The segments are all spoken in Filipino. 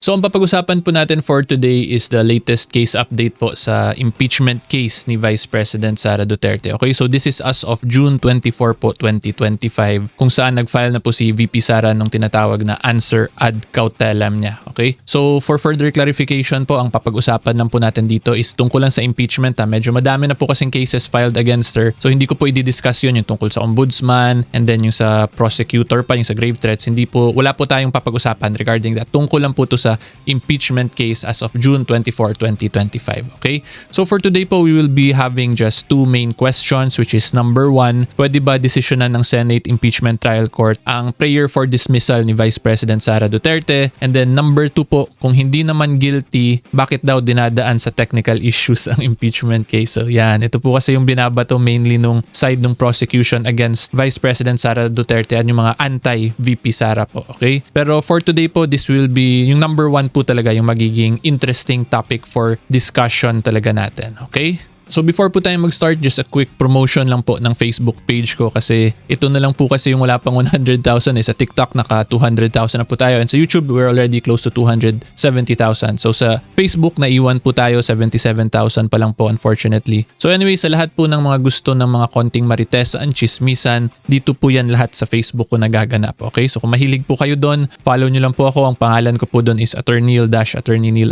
So ang papag-usapan po natin for today is the latest case update po sa impeachment case ni Vice President Sara Duterte. Okay, so this is as of June 24 po, 2025 kung saan nag-file na po si VP Sara nung tinatawag na Answer Ad Cautelam niya. Okay, so for further clarification po, ang papag-usapan lang po natin dito is tungkol lang sa impeachment. Medyo madami na po kasing cases filed against her. So hindi ko po i-discuss yun, yung tungkol sa ombudsman and then yung sa prosecutor pa, yung sa grave threats. Wala po tayong papag-usapan regarding that. Tungkol lang po to sa impeachment case as of June 24, 2025. Okay? So for today po, we will be having just two main questions, which is number one, pwede ba desisyonan ng Senate Impeachment Trial Court ang prayer for dismissal ni Vice President Sara Duterte? And then number two po, kung hindi naman guilty, bakit daw dinadaan sa technical issues ang impeachment case? So yan, ito po kasi yung binabato mainly nung side ng prosecution against Vice President Sara Duterte at yung mga anti-VP Sara po. Okay? Pero for today po, this will be yung number one po talaga yung magiging interesting topic for discussion talaga natin. Okay? So before po tayo mag-start, just a quick promotion lang po ng Facebook page ko kasi ito na lang po kasi yung wala pang 100,000 eh. Sa TikTok naka 200,000 na po tayo and sa YouTube we're already close to 270,000. So sa Facebook naiwan po tayo 77,000 pa lang po unfortunately. So anyway, sa lahat po ng mga gusto ng mga konting maritesan, chismisan, dito po yan lahat sa Facebook ko nagaganap. Okay? So kung mahilig po kayo doon, follow nyo lang po ako. Ang pangalan ko po doon is AttorNEIL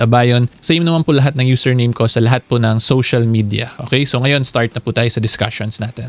Abayon. Same naman po lahat ng username ko sa lahat po ng social media. Okay, so ngayon start na po tayo sa discussions natin.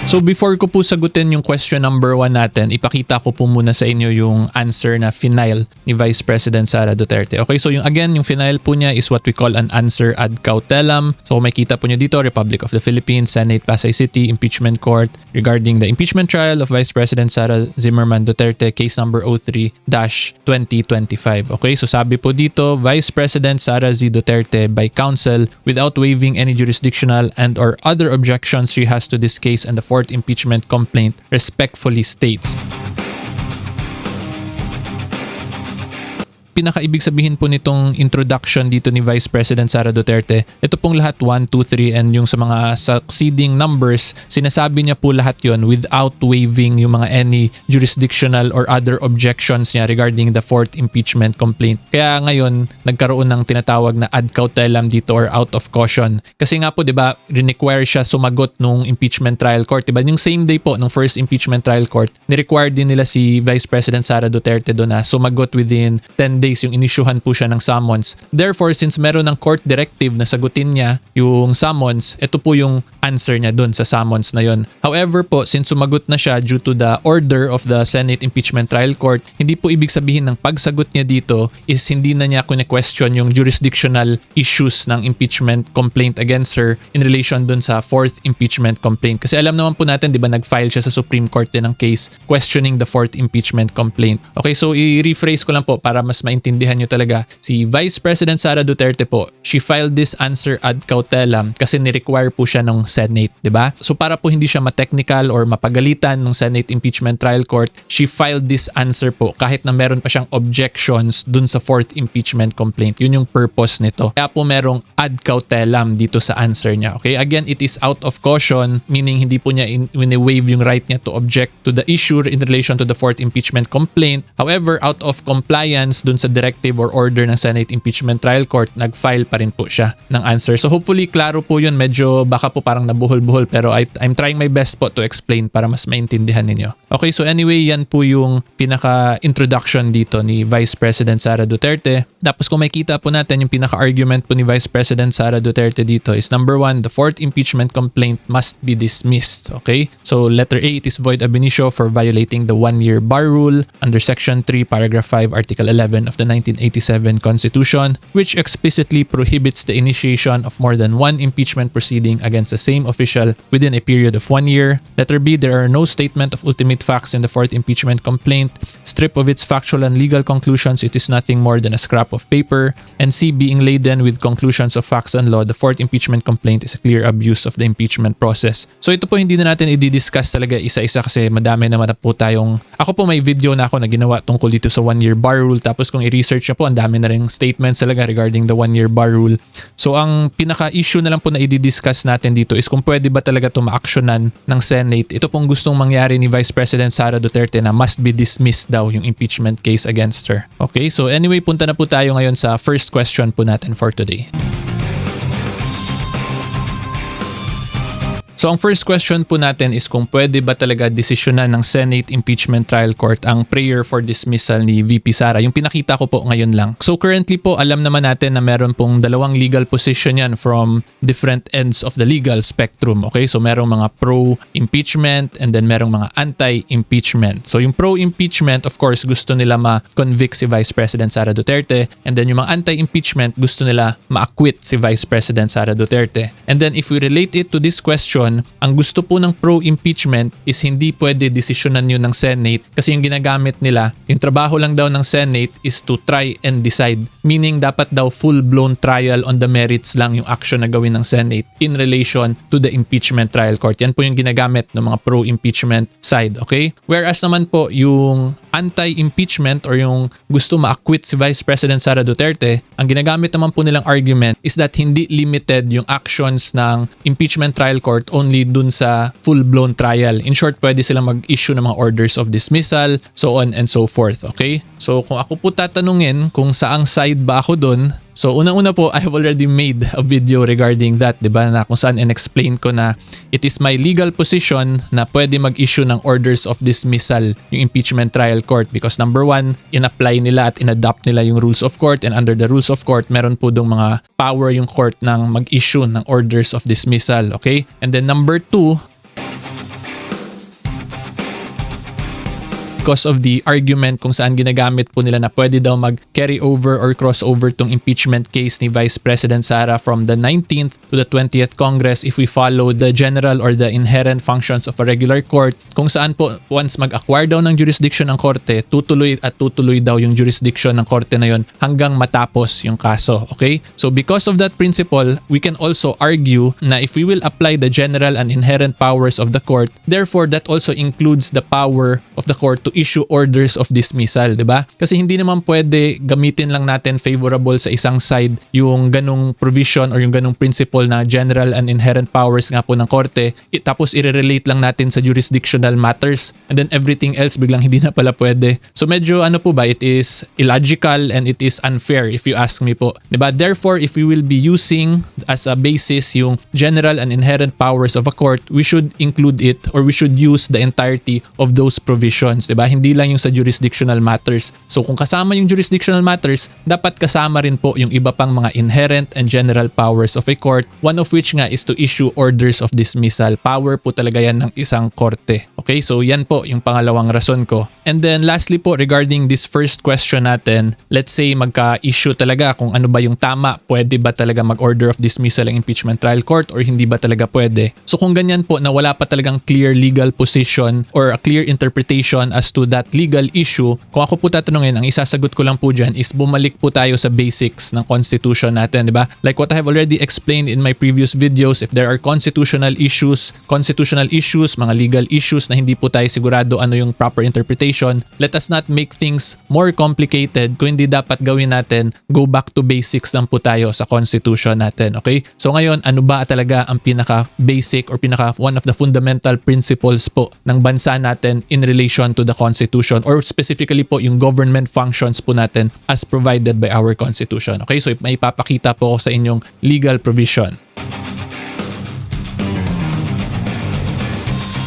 So before ko po sagutin yung question number 1 natin, ipakita ko po muna sa inyo yung answer na finile ni Vice President Sara Duterte. Okay, so yung finile po niya is what we call an answer ad cautelam. So kung makita po nyo dito, Republic of the Philippines, Senate, Pasay City, Impeachment Court regarding the impeachment trial of Vice President Sara Zimmerman Duterte, case number 03-2025. Okay, so sabi po dito, Vice President Sara Z. Duterte by counsel without waiving any jurisdictional and or other objections she has to this case and the fourth impeachment complaint respectfully states. Pinaka-ibig sabihin po nitong introduction dito ni Vice President Sara Duterte, ito pong lahat 1, 2, 3 and yung sa mga succeeding numbers, sinasabi niya po lahat yon without waiving yung mga any jurisdictional or other objections niya regarding the fourth impeachment complaint. Kaya ngayon, nagkaroon ng tinatawag na ad cautelam dito or out of caution. Kasi nga po, di ba, require siya sumagot nung impeachment trial court. Diba? Yung same day po, nung first impeachment trial court, ni-require din nila si Vice President Sara Duterte doon na sumagot within 10 days yung inisyuhan po siya ng summons. Therefore, since meron ng court directive na sagutin niya yung summons, ito po yung answer niya dun sa summons na yon. However po, since sumagot na siya due to the order of the Senate Impeachment Trial Court, hindi po ibig sabihin ng pagsagot niya dito is hindi na niya kune-question yung jurisdictional issues ng impeachment complaint against her in relation dun sa fourth impeachment complaint. Kasi alam naman po natin, di ba, nag-file siya sa Supreme Court din ng case questioning the fourth impeachment complaint. Okay, so i-rephrase ko lang po para mas maintindihan nyo talaga. Si Vice President Sara Duterte po, she filed this answer ad cautelam kasi ni-require po siya ng Senate, di ba? So para po hindi siya ma-technical or mapagalitan ng Senate Impeachment Trial Court, she filed this answer po kahit na meron pa siyang objections dun sa fourth impeachment complaint. Yun yung purpose nito. Kaya po merong ad cautelam dito sa answer niya. Okay? Again, it is out of caution, meaning hindi po niya waive yung right niya to object to the issue in relation to the fourth impeachment complaint. However, out of compliance dun sa directive or order ng Senate Impeachment Trial Court, nag-file pa rin po siya ng answer. So hopefully, klaro po yun. Medyo baka po parang nabuhol-buhol pero I'm trying my best po to explain para mas maintindihan ninyo. Okay, so anyway, yan po yung pinaka-introduction dito ni Vice President Sara Duterte. Tapos kung makita po natin, yung pinaka-argument po ni Vice President Sara Duterte dito is number 1, the fourth impeachment complaint must be dismissed. Okay, so letter A, it is void ab initio for violating the 1-year bar rule under Section 3, Paragraph 5, Article 11 of the 1987 Constitution, which explicitly prohibits the initiation of more than one impeachment proceeding against the same official within a period of 1 year. Letter B, there are no statement of ultimate facts in the fourth impeachment complaint. Strip of its factual and legal conclusions, it is nothing more than a scrap of paper. And C, being laden with conclusions of facts and law, the fourth impeachment complaint is a clear abuse of the impeachment process. So ito po hindi na natin i-discuss talaga isa-isa kasi madami naman na po tayong... Ako po may video na ako na ginawa tungkol dito sa 1-year bar rule. Tapos kung i-research nyo po, ang dami na rin statements talaga regarding the 1-year bar rule. So ang pinaka-issue na lang po na i-discuss natin dito is kung pwede ba talaga ito ma-actionan ng Senate. Ito pong gustong mangyari ni Vice President Sara Duterte na must be dismissed daw yung impeachment case against her. Okay, so anyway, punta na po tayo ngayon sa first question po natin for today. So ang first question po natin is kung pwede ba talaga desisyonan ng Senate Impeachment Trial Court ang prayer for dismissal ni VP Sara. Yung pinakita ko po ngayon lang. So currently po, alam naman natin na meron pong dalawang legal position yan from different ends of the legal spectrum. Okay, so merong mga pro-impeachment and then merong mga anti-impeachment. So yung pro-impeachment, of course, gusto nila ma-convict si Vice President Sara Duterte, and then yung mga anti-impeachment, gusto nila ma-acquit si Vice President Sara Duterte. And then if we relate it to this question, ang gusto po ng pro-impeachment is hindi pwede desisyonan yun ng Senate kasi yung ginagamit nila, yung trabaho lang daw ng Senate is to try and decide. Meaning dapat daw full-blown trial on the merits lang yung action na gawin ng Senate in relation to the impeachment trial court. Yan po yung ginagamit ng mga pro-impeachment side, okay? Whereas naman po yung anti-impeachment or yung gusto ma-acquit si Vice President Sara Duterte, ang ginagamit naman po nilang argument is that hindi limited yung actions ng impeachment trial court only dun sa full-blown trial. In short, pwede silang mag-issue ng mga orders of dismissal, so on and so forth, okay? So kung ako po tatanungin kung saang side ba ako dun, so unang-una po, I have already made a video regarding that, diba? Na kung saan in-explain ko na it is my legal position na pwede mag-issue ng orders of dismissal yung impeachment trial court because number one, in-apply nila at in-adopt nila yung rules of court, and under the rules of court, meron po dong mga power yung court ng mag-issue ng orders of dismissal, okay? And then number two, because of the argument kung saan ginagamit po nila na pwede daw mag-carry over or cross over tong impeachment case ni Vice President Sara from the 19th to the 20th Congress if we follow the general or the inherent functions of a regular court, kung saan po once mag-acquire daw ng jurisdiction ng korte, tutuloy at tutuloy daw yung jurisdiction ng korte na yon hanggang matapos yung kaso, okay? So because of that principle, we can also argue na if we will apply the general and inherent powers of the court, therefore that also includes the power of the court to issue orders of dismissal, 'di ba? Kasi hindi naman pwede gamitin lang natin favorable sa isang side yung ganung provision or yung ganung principle na general and inherent powers nga po ng korte, tapos i-relate lang natin sa jurisdictional matters, and then everything else biglang hindi na pala pwede. So medyo ano po ba, it is illogical and it is unfair if you ask me po, 'di ba? Therefore, if we will be using as a basis yung general and inherent powers of a court, we should include it or we should use the entirety of those provisions, 'di ba? Hindi lang yung sa jurisdictional matters. So kung kasama yung jurisdictional matters, dapat kasama rin po yung iba pang mga inherent and general powers of a court, one of which nga is to issue orders of dismissal. Power po talaga yan ng isang korte. Okay, so yan po yung pangalawang rason ko. And then lastly po, regarding this first question natin, let's say magka-issue talaga kung ano ba yung tama, pwede ba talaga mag-order of dismissal ang impeachment trial court or hindi ba talaga pwede. So kung ganyan po na wala pa talagang clear legal position or a clear interpretation as to that legal issue, kung ako po tatanungin, ang isasagot ko lang po dyan is bumalik po tayo sa basics ng constitution natin, di ba? Like what I have already explained in my previous videos, if there are constitutional issues, mga legal issues na hindi po tayo sigurado ano yung proper interpretation, let us not make things more complicated. Kung hindi dapat gawin natin, go back to basics lang po tayo sa constitution natin, okay? So ngayon, ano ba talaga ang pinaka-basic or one of the fundamental principles po ng bansa natin in relation to the Constitution, or specifically po yung government functions po natin as provided by our Constitution. Okay, so may ipapakita po ako sa inyong legal provision.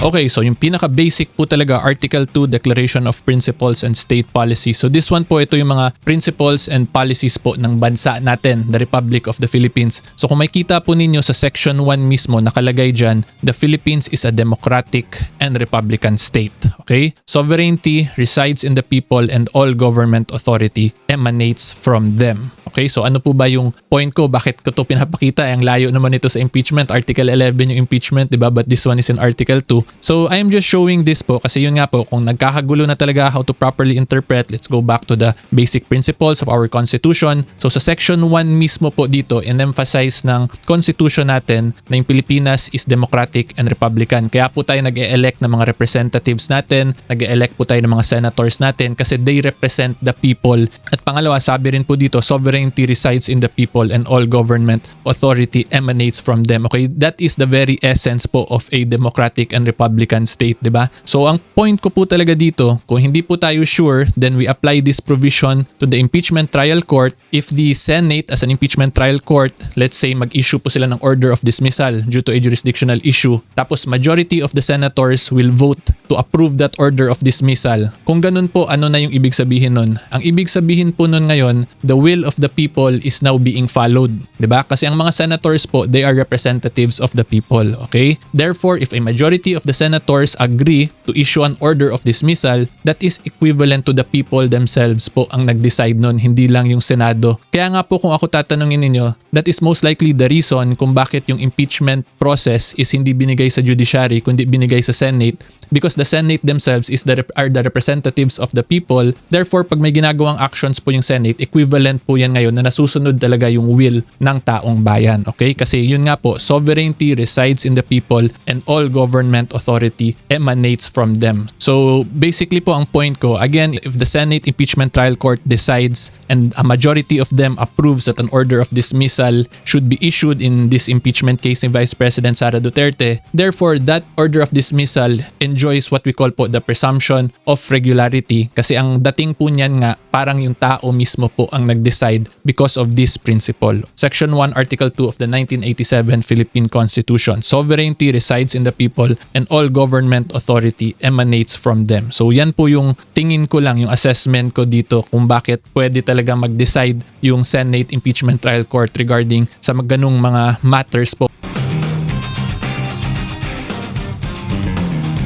Okay, so yung pinaka-basic po talaga, Article 2, Declaration of Principles and State Policy. So this one po, ito yung mga principles and policies po ng bansa natin, the Republic of the Philippines. So kung makita po ninyo sa Section 1 mismo, nakalagay dyan, the Philippines is a democratic and republican state. Okay? Sovereignty resides in the people and all government authority emanates from them. Okay, so ano po ba yung point ko? Bakit ko to pinapakita? Ang layo naman ito sa impeachment. Article 11 yung impeachment, diba? But this one is in Article 2. So I am just showing this po kasi yun nga po, kung nagkakagulo na talaga how to properly interpret, let's go back to the basic principles of our Constitution. So sa Section 1 mismo po dito, in-emphasize ng Constitution natin na yung Pilipinas is democratic and republican. Kaya po tayo nag-e-elect ng mga representatives natin, nag-e-elect po tayo ng mga senators natin kasi they represent the people. At pangalawa, sabi rin po dito, sovereignty resides in the people and all government authority emanates from them. Okay, that is the very essence po of a democratic and republican state, diba? So ang point ko po talaga dito, kung hindi po tayo sure, then we apply this provision to the impeachment trial court. If the Senate as an impeachment trial court, let's say mag-issue po sila ng order of dismissal due to a jurisdictional issue, tapos majority of the senators will vote to approve that order of dismissal. Kung ganun po, ano na yung ibig sabihin nun? Ang ibig sabihin po nun ngayon, the will of the people is now being followed. Diba? Kasi ang mga senators po, they are representatives of the people. Okay? Therefore, if a majority of the senators agree to issue an order of dismissal, that is equivalent to the people themselves po ang nag-decide nun, hindi lang yung Senado. Kaya nga po kung ako tatanungin ninyo, that is most likely the reason kung bakit yung impeachment process is hindi binigay sa judiciary, kundi binigay sa Senate, because the Senate themselves are the representatives of the people. Therefore, pag may ginagawang actions po yung Senate, equivalent po yan ngayon na nasusunod talaga yung will ng taong bayan. Okay? Kasi yun nga po, sovereignty resides in the people and all government authority emanates from them. So, basically po ang point ko, again, if the Senate Impeachment Trial Court decides and a majority of them approves that an order of dismissal should be issued in this impeachment case ni Vice President Sara Duterte, therefore, that order of dismissal enjoys what we call po the presumption of regularity kasi ang dating po niyan nga parang yung tao mismo po ang nag-decide because of this principle. Section 1, Article 2 of the 1987 Philippine Constitution. Sovereignty resides in the people and all government authority emanates from them. So yan po yung tingin ko lang, yung assessment ko dito kung bakit pwede talaga mag-decide yung Senate Impeachment Trial Court regarding sa ganung mga matters po.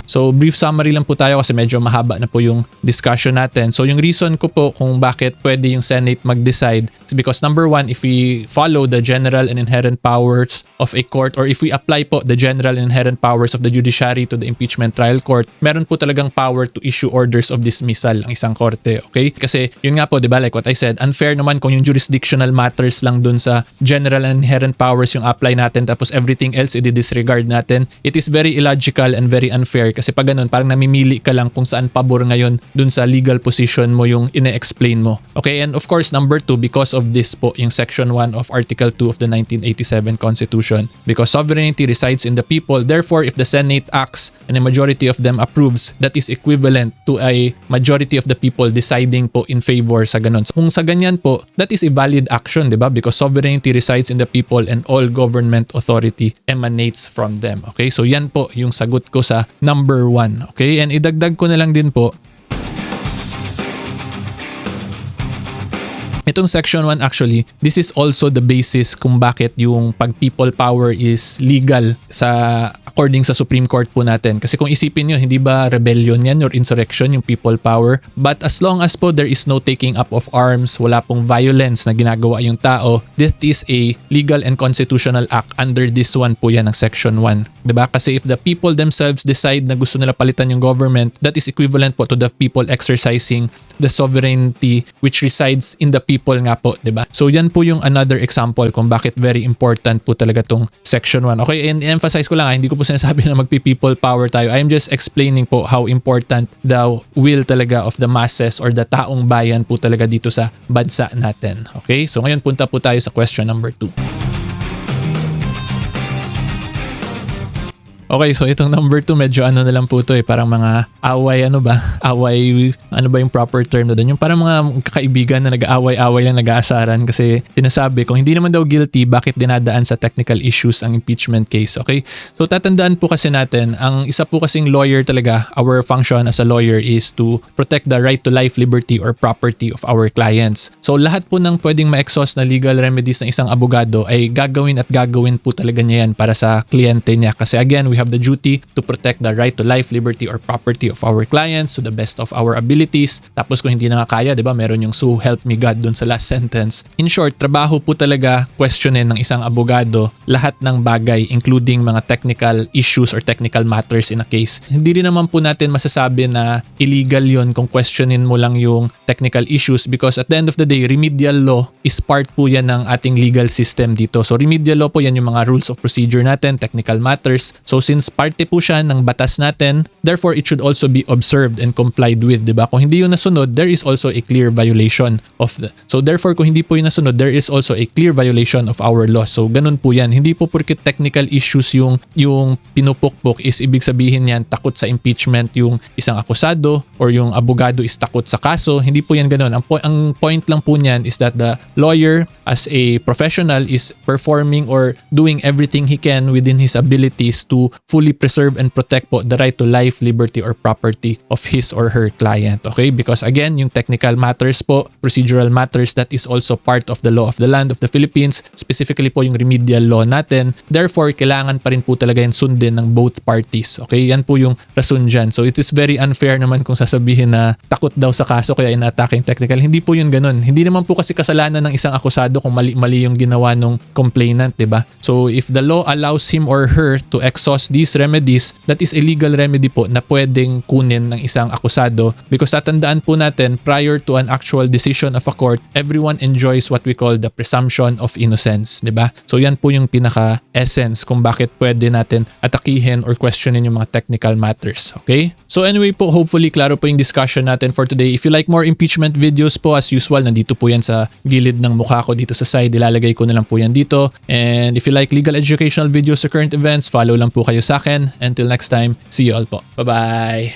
So brief summary lang po tayo kasi medyo mahaba na po yung discussion natin. So yung reason ko po kung bakit pwede yung Senate mag-decide is because number one, if we follow the general and inherent powers of a court or if we apply po the general and inherent powers of the judiciary to the impeachment trial court, meron po talagang power to issue orders of dismissal ang isang korte. Okay? Kasi yun nga po, di ba, like what I said, unfair naman kung yung jurisdictional matters lang dun sa general and inherent powers yung apply natin tapos everything else i-disregard natin. It is very illogical and very unfair kasi pag ganun, parang namimili ka lang kung saan pabor ngayon dun sa legal position mo yung ine-explain mo. Okay, and of course, number 2, because of this po, yung Section 1 of Article 2 of the 1987 Constitution. Because sovereignty resides in the people, therefore, if the Senate acts and a majority of them approves, that is equivalent to a majority of the people deciding po in favor sa ganun. So, kung sa ganyan po, that is a valid action, di ba? Because sovereignty resides in the people and all government authority emanates from them. Okay, so yan po yung sagot ko sa number 1. Okay, and idagdag ko na lang din po, itong Section 1 actually, this is also the basis kung bakit yung pag people power is legal sa according sa Supreme Court po natin. Kasi kung isipin nyo, hindi ba rebellion yan or insurrection yung people power? But as long as po there is no taking up of arms, wala pong violence na ginagawa yung tao, this is a legal and constitutional act under this one po yan ng Section 1. Diba? Kasi if the people themselves decide na gusto nila palitan yung government, that is equivalent po to the people exercising the sovereignty which resides in the people nga po, diba? So yan po yung another example kung bakit very important po talaga tong Section 1. Okay, and emphasize ko lang, hindi ko po sinasabi na magpi-people power tayo. I am just explaining po how important the will talaga of the masses or the taong bayan po talaga dito sa bansa natin. Okay, so ngayon punta po tayo sa question number 2. Okay, so itong number 2 medyo ano na lang po to parang mga away, ano ba yung proper term na doon? Yung parang mga kakaibigan na nag-aaway-away lang, nag-aasaran kasi sinasabi kung hindi naman daw guilty, bakit dinadaan sa technical issues ang impeachment case, okay? So tatandaan po kasi natin, ang isa po kasing lawyer talaga, our function as a lawyer is to protect the right to life, liberty, or property of our clients. So lahat po ng pwedeng ma-exhaust na legal remedies ng isang abogado ay gagawin at gagawin po talaga niya yan para sa kliyente niya. Kasi again, we we have the duty to protect the right to life, liberty, or property of our clients to the best of our abilities. Tapos kung hindi na nga kaya, di ba, meron yung so help me God dun sa last sentence. In short, trabaho po talaga questionin ng isang abogado lahat ng bagay, including mga technical issues or technical matters in a case. Hindi rin naman po natin masasabi na illegal yon kung questionin mo lang yung technical issues, because at the end of the day, remedial law is part po yan ng ating legal system dito. So remedial law po yan yung mga rules of procedure natin, technical matters. So since parte po siya ng batas natin, therefore it should also be observed and complied with, diba? Kung hindi yun nasunod, there is also a clear violation of the... So therefore, kung hindi po yun nasunod, there is also a clear violation of our law. So ganun po yan. Hindi po porket technical issues yung pinupukpok is ibig sabihin yan takot sa impeachment yung isang akusado or yung abogado is takot sa kaso. Hindi po yan ganun. Ang point lang po niyan is that the lawyer as a professional is performing or doing everything he can within his abilities to fully preserve and protect po the right to life, liberty, or property of his or her client. Okay? Because again, yung technical matters po, procedural matters, that is also part of the law of the land of the Philippines, specifically po yung remedial law natin. Therefore, kailangan pa rin po talaga yan sundin ng both parties. Okay? Yan po yung rason dyan. So it is very unfair naman kung sasabihin na takot daw sa kaso kaya ina-attack yung technical. Hindi po yun ganun. Hindi naman po kasi kasalanan ng isang akusado kung mali yung ginawa ng complainant, diba? So if the law allows him or her to exhaust these remedies, that is a legal remedy po na pwedeng kunin ng isang akusado, because tatandaan po natin, prior to an actual decision of a court, everyone enjoys what we call the presumption of innocence, diba? So yan po yung pinaka-essence kung bakit pwede natin atakihin or questionin yung mga technical matters. Okay? So anyway po, hopefully klaro po yung discussion natin for today. If you like more impeachment videos po, as usual, nandito po yan sa gilid ng mukha ko dito sa side. Ilalagay ko na lang po yan dito. And if you like legal educational videos sa current events, follow lang po kayo sa akin. Until next time, see you all po. Bye-bye!